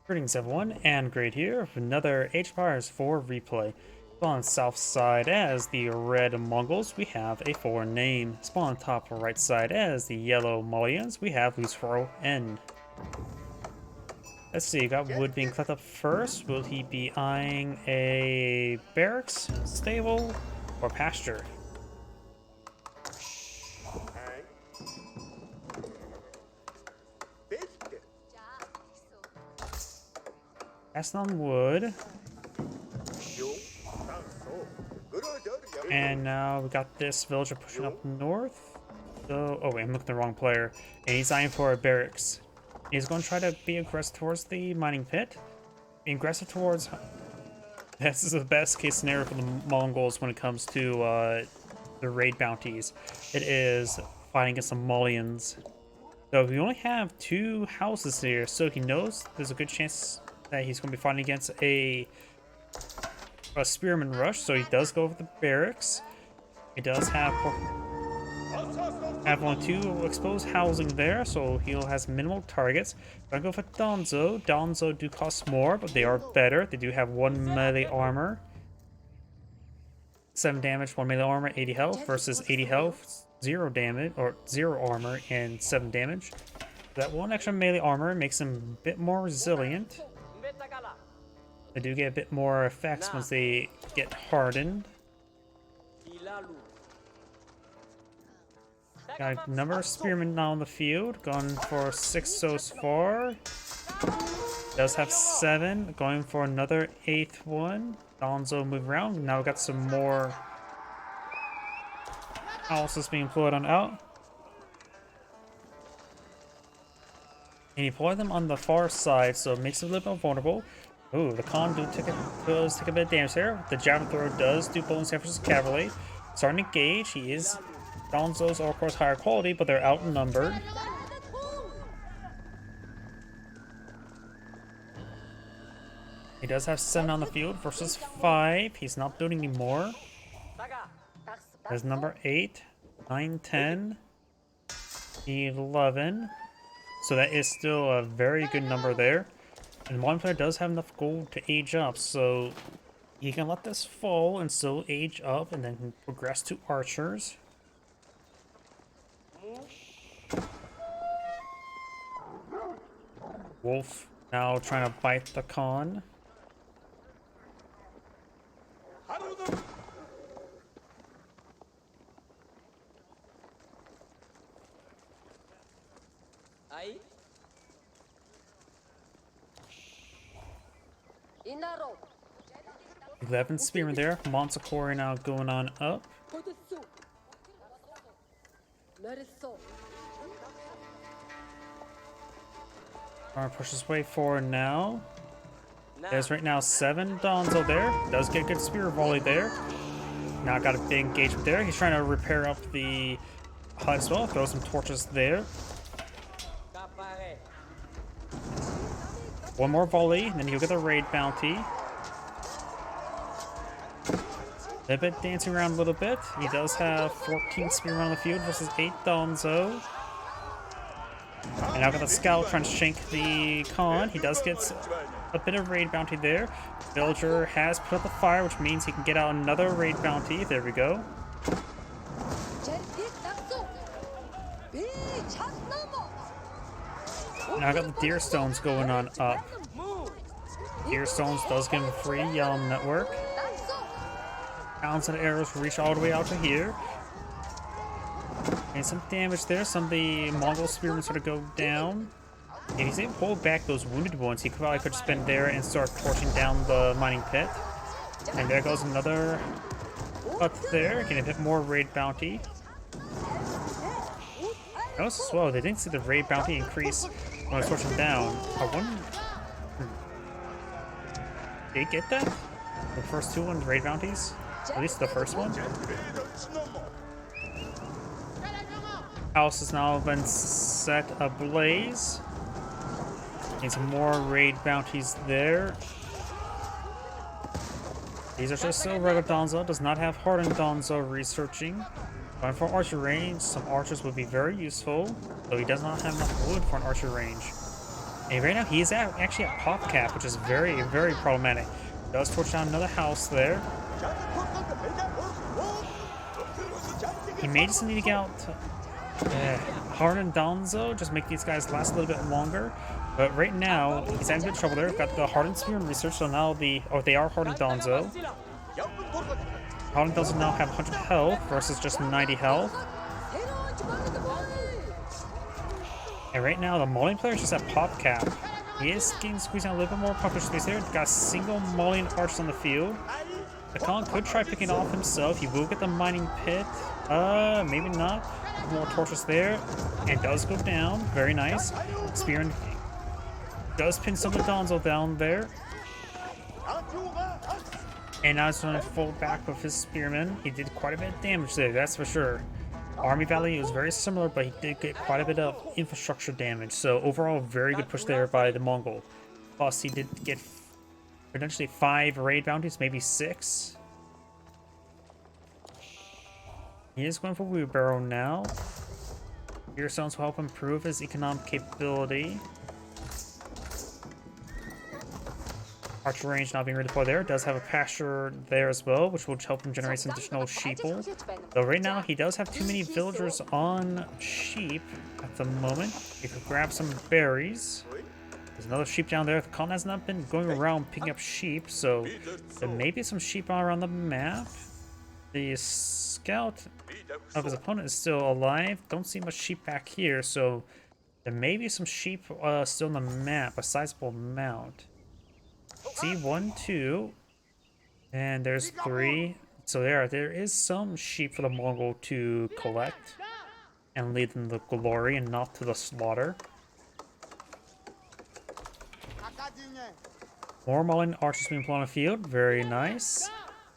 Greetings everyone, and Great here with another Age of Empires 4 replay. On the south side as the red Mongols, we have a foreign name. Spawn on top right side as the yellow Malians, we have LucifroN. Let's see, got wood being collected up first. Will he be eyeing a barracks, stable, or pasture? Passing on wood. And now we got this villager pushing up north. So, oh wait, I'm looking at the wrong player. And he's eyeing for a barracks. He's going to try to be aggressive towards the mining pit. Being aggressive towards... This is the best case scenario for the Mongols when it comes to the raid bounties. It is fighting against the Malians. So we only have 2 houses here, so he knows there's a good chance that he's going to be fighting against a spearman rush, so he does go for the barracks. He does have only 2 exposed housing there, so he has minimal targets. Gonna go for Donzo. Donzo do cost more, but they are better. They do have 1 melee armor, 7 damage, 1 melee armor, 80 health versus 80 health, 0 damage, or 0 armor and 7 damage. That 1 extra melee armor makes him a bit more resilient. They do get a bit more effects once they get hardened. Got a number of spearmen now on the field, going for 6 so far. Does have 7, going for another 8th one. Donzo move around. Now we got some more houses being employed on out. And you deploy them on the far side, so it makes it a little more vulnerable. Ooh, the Khan does take a bit of damage there. The javelin thrower does do bonus damage versus cavalry. Starting to engage, he is... Donzo's are of course higher quality, but they're outnumbered. He does have 7 on the field versus 5. He's not building anymore. There's number 8, 9, 10, 11. So that is still a very good number there. And one player does have enough gold to age up, so you can let this fall and still age up and then progress to archers. Wolf now trying to bite the Khan. Eleven spearmen there. Montecore now going on up. Push his way forward now. There's right now 7 Donzo there. Does get a good spear volley there. Now got a big engagement there. He's trying to repair up the hut as well. Throw some torches there. 1 more volley, and then he'll get the raid bounty. A bit dancing around a little bit. He does have 14 spearmen on the field versus 8 Donzo. And now got the scout trying to shank the Khan. He does get a bit of raid bounty there. Villager has put up the fire, which means he can get out another raid bounty. There we go. Now I got the deer stones going on up. Deer stones does give him a free network. Pounds and arrows reach all the way out to here. And some damage there. Some of the Mongol spearmen sort of go down. If he's able to pull back those wounded ones, he probably could spend there and start torching down the mining pit. And there goes another hut there. Getting a bit more raid bounty. Notice as well, they didn't see the raid bounty increase when I was torching down. I wonder... Did they get that? The first 2 ones, raid bounties? At least the first one? House has now been set ablaze. Need some more raid bounties there. These are just still regular Donzo. Does not have hardened Donzo researching. Going for archer range, some archers would be very useful, though he does not have enough wood for an archer range. And right now he's actually at pop cap, which is very, very problematic. Does torch down another house there. He may just need to get out Hard and Donzo, just make these guys last a little bit longer. But right now, he's having a bit of trouble there. Got the Hardened Spear and Research, so now they are Hardened Donzo. Hardened Donzo now have 100 health versus just 90 health. And right now, the Malian player is just at pop cap. He is squeezing out a little bit more popular space there. Got a single Malian archers on the field. The Khan could try picking off himself. He will get the mining pit. Maybe not. More torches there. And does go down. Very nice. Spear does pin some of the Donzo down there. And now he's going to fall back with his spearmen. He did quite a bit of damage there, that's for sure. Army value is very similar, but he did get quite a bit of infrastructure damage. So overall, very good push there by the Mongol. Plus, he did get potentially 5 raid bounties, maybe 6. He is going for Wheelbarrow now. Gear stones will help improve his economic capability. Archer range not being redeployed there. Does have a pasture there as well, which will help him generate some additional sheeple. Though right now he does have too many villagers on sheep at the moment. He could grab some berries. There's another sheep down there. The Khan has not been going around picking up sheep, so there may be some sheep all around the map. The scout of his opponent is still alive. Don't see much sheep back here, so there may be some sheep still on the map, a sizable amount. See, 1, 2, and there's 3. So there is some sheep for the Mongol to collect and lead them to glory and not to the slaughter. More Malian archers being put on the field, very nice.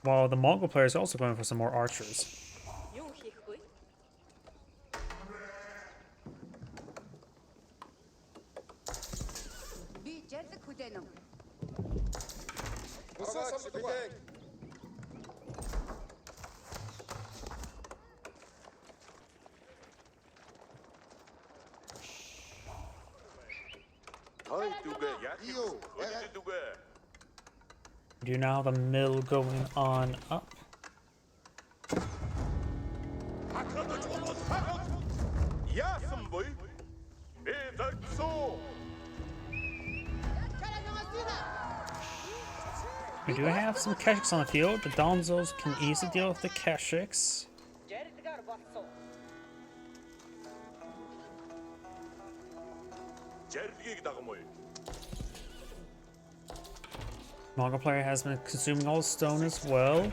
While the Mongol player is also going for some more archers. Do now the mill going on up. We do have some Keshiks on the field. The Donzos can easily deal with the Keshiks. Mongol player has been consuming all stone as well.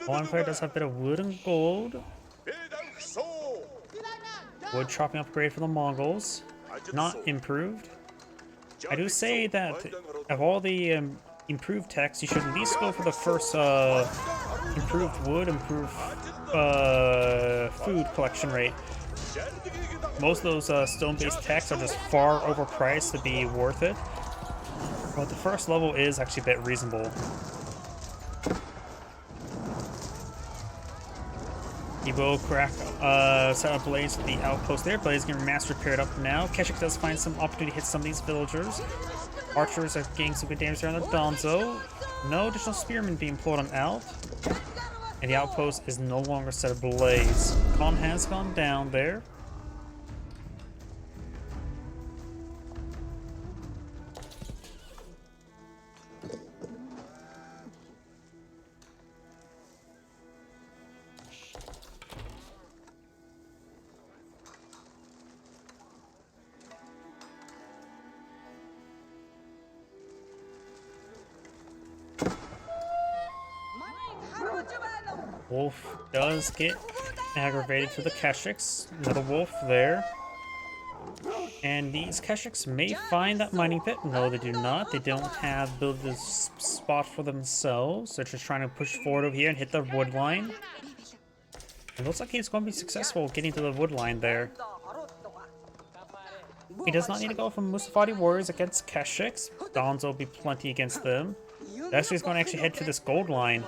Malian player does have a bit of wood and gold. Wood chopping upgrade for the Mongols. Not improved. I do say that of all the improved techs, you should at least go for the first improved wood, improved food collection rate. Most of those stone-based techs are just far overpriced to be worth it. But the first level is actually a bit reasonable. He will crack set up Blaze at the outpost there. Blaze is getting mass repaired up now. Keshik does find some opportunity to hit some of these villagers. Archers are getting some good damage there on the Donzo. No additional spearmen being pulled on out. And the outpost is no longer set ablaze. Khan has gone down there. Wolf does get aggravated to the Keshiks. Another wolf there. And these Keshiks may find that mining pit. No, they do not. They don't have built this spot for themselves. They're just trying to push forward over here and hit the wood line. It looks like he's going to be successful getting to the wood line there. He does not need to go from Musafati warriors against Keshiks. Donzo will be plenty against them. Actually, he's going to actually head to this gold line.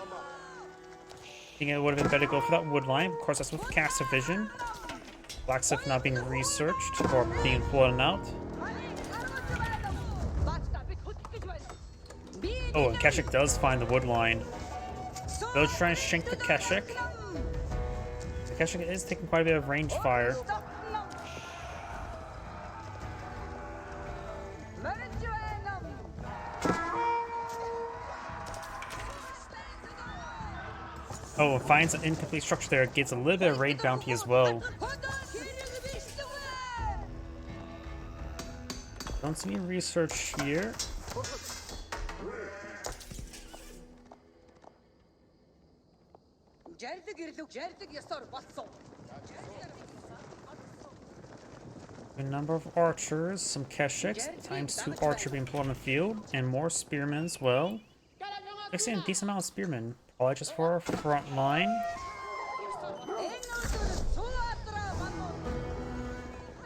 I think it would have been better to go for that wood line. Of course, that's with cast vision. Blacksmith not being researched or being blown out. Oh, and Keshik does find the wood line. They'll try and shank the Keshik. The Keshik is taking quite a bit of range fire. Oh, and finds an incomplete structure there. It gets a little bit of raid bounty as well. Don't see any research here. A number of archers, some Keshiks, ×2 archer being employed on the field, and more spearmen as well. Actually, a decent amount of spearmen. Probably just for our front line.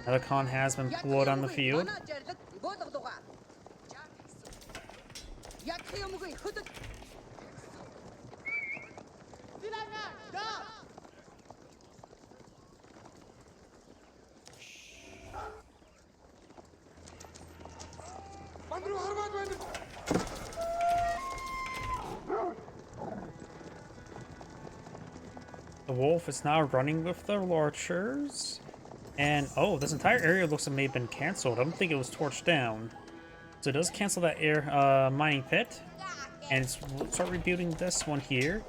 Another Khan has been employed on the field. The wolf is now running with the archers. And, oh, this entire area looks like it may have been cancelled. I don't think it was torched down. So it does cancel that mining pit. And it's start rebuilding this one here.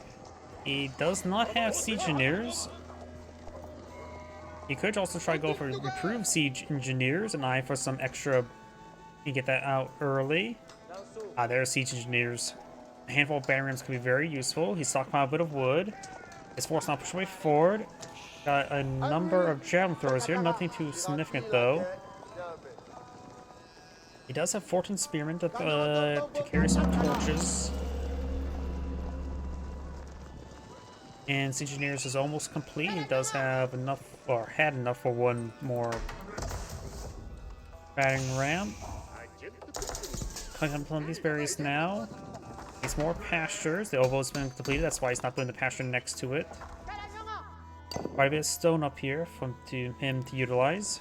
He does not have siege engineers. He could also try to go for improved siege engineers and eye for some extra. You get that out early. There are siege engineers. A handful of battering rams can be very useful. He stockpiled a bit of wood. His force now push away forward. Got a number of javelin throwers here. Nothing too significant though. He does have 14 spearmen to carry some torches. And siege engineers is almost complete. He does have enough, or had enough for one more battering ram. Clicking on these berries now. Needs more pastures. The oval has been completed. That's why he's not doing the pasture next to it. Quite a bit of stone up here for him to utilize.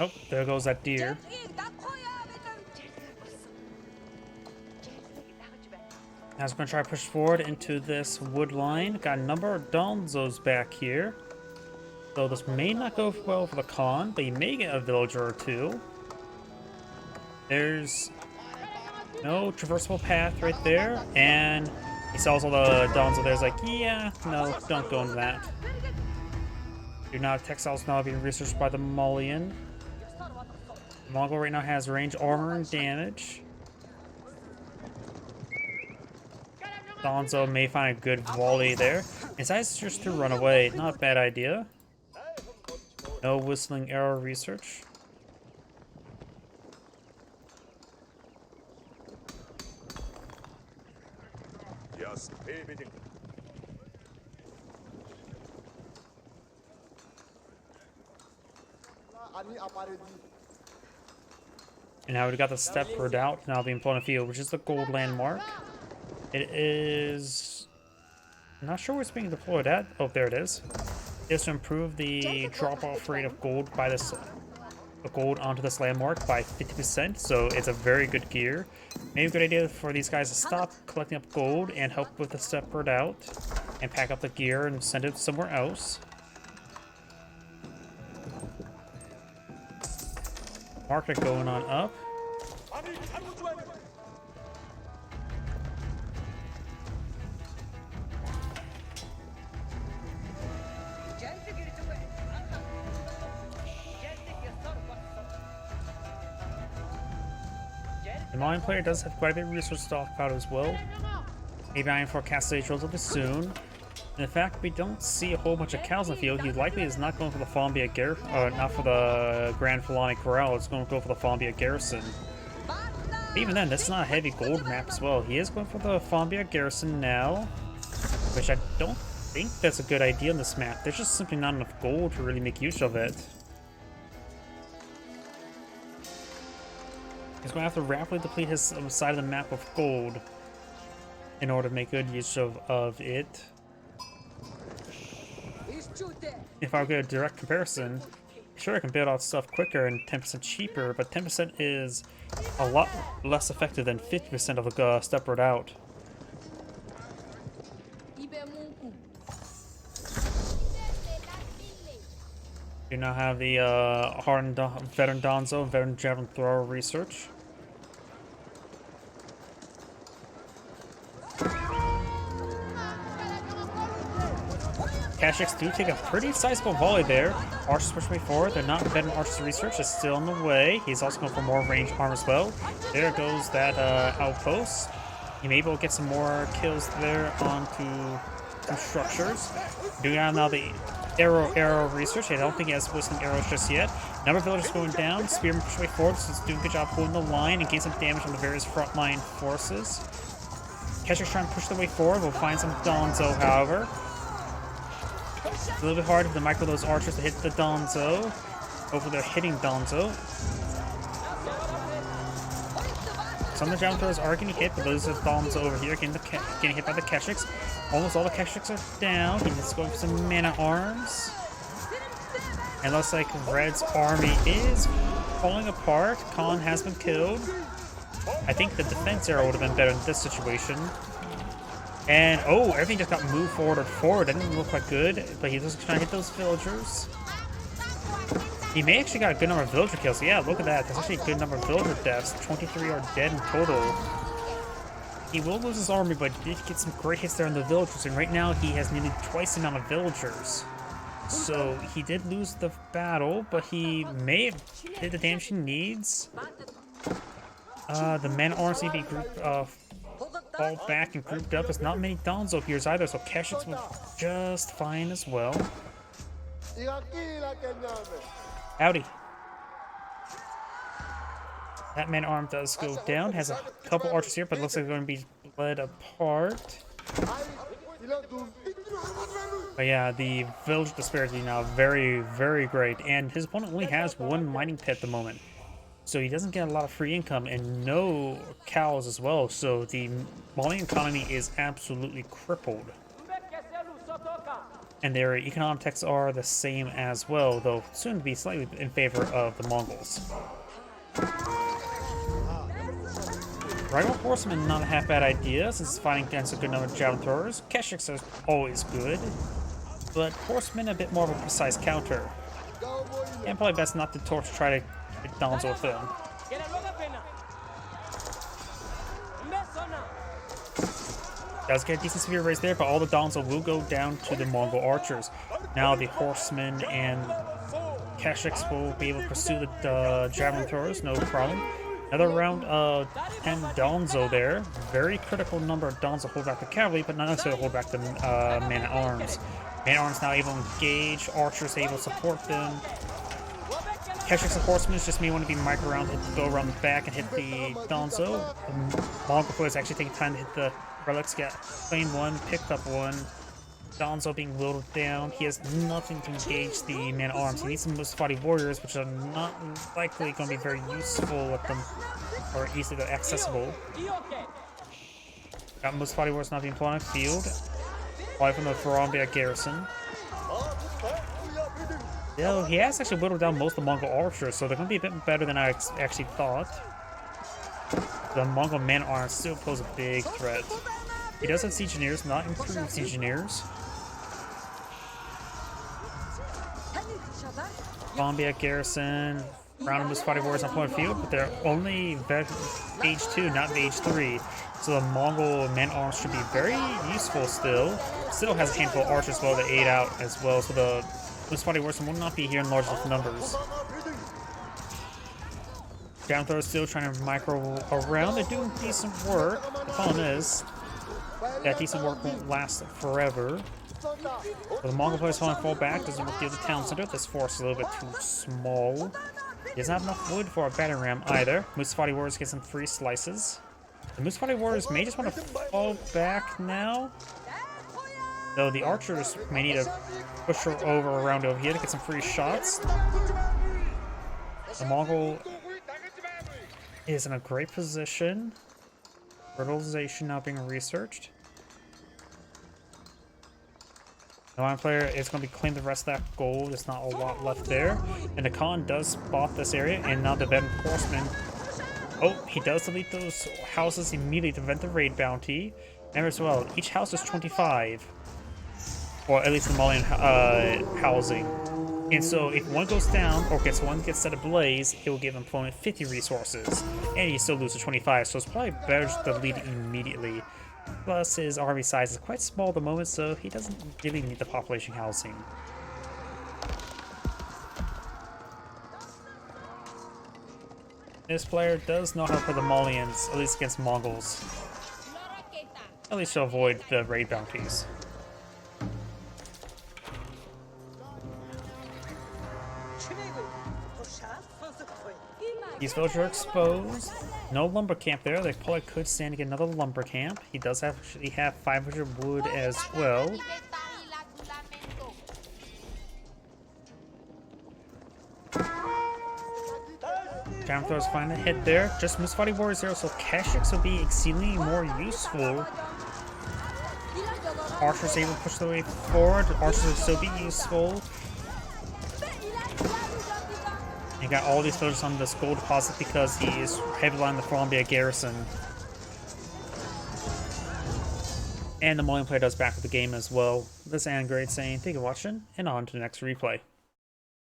Oh, there goes that deer. Now we're going to try to push forward into this wood line. Got a number of Donzos back here. So this may not go well for the Khan, but he may get a villager or two. There's no traversable path right there, and he saw also the Donzo there's like, yeah, no, don't go into that. Do not textiles now being researched by the Malian. Mongol right now has range armor and damage. Donzo may find a good volley there. His eyes just to run away. Not a bad idea. No whistling arrow research. And now we got the step redoubt now being put on the field, which is the gold landmark. It is... I'm not sure where it's being deployed at. Oh, there it is. It's to improve the drop-off rate of gold by this gold onto this landmark by 50%, so it's a very good gear. Maybe a good idea for these guys to stop collecting up gold and help with the step redoubt and pack up the gear and send it somewhere else. Market going on up. The Malian player does have quite a bit of resource stockpiled as well. Maybe Iron for cast stage relatively soon. And the fact we don't see a whole bunch of cows in the field, he likely is not going for the Fombia not for the Grand Fulani Corral, it's going to go for the Fombia Garrison. But even then, this is not a heavy gold map as well. He is going for the Fombia Garrison now, which I don't think that's a good idea on this map. There's just simply not enough gold to really make use of it. He's going to have to rapidly deplete his side of the map of gold in order to make good use of it. If I were to get a direct comparison, sure I can build out stuff quicker and 10% cheaper, but 10% is a lot less effective than 50% of the step road out. You now have the hardened veteran Donzo, veteran javelin thrower research. Kashyyyks do take a pretty sizable volley there. Archers push me forward. They're not veteran archers research. It's still on the way. He's also going for more range arm as well. There goes that outpost. He may be able to get some more kills there onto some structures. Doing out now the arrow research. I don't think he has whistling arrows just yet. Number of villagers going down. Spearman push way forward. So he's doing a good job holding the line and gain some damage on the various frontline forces. Kashyyyks trying to push their way forward. We'll find some Donzo, however. It's a little bit hard for the micro those archers to hit the Donzo. Hopefully they're hitting Donzo. Some of the javelin throwers are getting hit, but those are Donzo over here getting hit by the Kashyyyks. Almost all the Kashyyyks are down. He needs to go for some mana arms. And looks like Red's army is falling apart. Khan has been killed. I think the defense arrow would have been better in this situation. And, oh, everything just got moved forward or forward. That didn't look quite good, but he was trying to hit those villagers. He may actually got a good number of villager kills. Yeah, look at that. That's actually a good number of villager deaths. 23 are dead in total. He will lose his army, but he did get some great hits there on the villagers. And right now, he has nearly twice the amount of villagers. So, he did lose the battle, but he may have hit the damage he needs. The men arms need to be grouped fall back and grouped up. There's not many Donzo here either, so Kashyyyks will just fine as well. Howdy. That man arm does go down. Has a couple archers here, but looks like they're going to be bled apart. But yeah, the village disparity now very, very great. And his opponent only has one mining pit at the moment. So he doesn't get a lot of free income and no cows as well. So the Malian economy is absolutely crippled. And their economic techs are the same as well, though soon to be slightly in favor of the Mongols. Rival horsemen, not a half bad idea, since it's fighting against a good number of javelin throwers. Kashyyyks are always good, but horsemen a bit more of a precise counter. And probably best not to try to Donzo with them. Does get a decent spear raise there, but all the Donzo will go down to the Mongol archers. Now the horsemen and Kashyyyks will be able to pursue the javelin throwers, no problem. Another round of 10 Donzo there. Very critical number of Donzo hold back the cavalry, but not necessarily hold back the man-at-arms. Man-at-arms now able to engage, archers able to support them. Kashyyyks and horsemen just may want to be micro around, go around the back and hit the Donzo. The Mongol players actually taking time to hit the relics, got claimed one, picked up one. Donzo being whittled down. He has nothing to engage the man-at-arms. He needs some Mustafati warriors, which are not likely going to be very useful with them, or easily accessible. Got Mustafati warriors not being put on the field. Probably from the Fombia garrison. Yeah, he has actually whittled down most of the Mongol archers, so they're going to be a bit better than I actually thought. The Mongol man-at-arms still pose a big threat. He does have Legionnaires, not improved Legionnaires. Fombia garrison, round of Mustafati warriors on point of field, but they're only age 2, not age 3. So the Mongol man-at-arms should be very useful still. Still has a handful of archers well to aid out as well, so the Mustafati warriors will not be here in large enough numbers. Down throw still trying to micro around. They're doing decent work. The problem is that decent work won't last forever. So the Mongol player's falling fall back. Doesn't look near the town center. This forest is a little bit too small. He doesn't have enough wood for a battering ram either. Musafati Warriors get some free slices. The Musafati Warriors may just want to fall back now. Though the archers may need to push her around over here to get some free shots. The Mongol is in a great position. Fertilization now being researched. The Lion player is going to be claiming the rest of that gold. There's not a lot left there. And the Khan does spot this area, and now the veteran horseman. Oh, he does delete those houses immediately to prevent the raid bounty. And as well, each house is 25. Or at least the Malian housing. And so if one goes down, or one gets set ablaze, it will give opponent 50 resources. And he still loses 25, so it's probably better to delete it immediately. Plus, his army size is quite small at the moment, so he doesn't really need the population housing. This player does know how to play the Malians, at least against Mongols. At least to avoid the raid bounties. These villagers are exposed. No lumber camp there. They probably could stand to get another lumber camp. He does actually have 500 wood as well. Down throws find a hit there. Just Musafati Warriors there, so Keshiks will be exceedingly more useful. Archers able to push their way forward. Archers will still be useful. You got all these villagers on this gold deposit because he is heavily on the Columbia garrison. And the Malian player does back with the game as well. This is Angrade saying thank you for watching, and on to the next replay.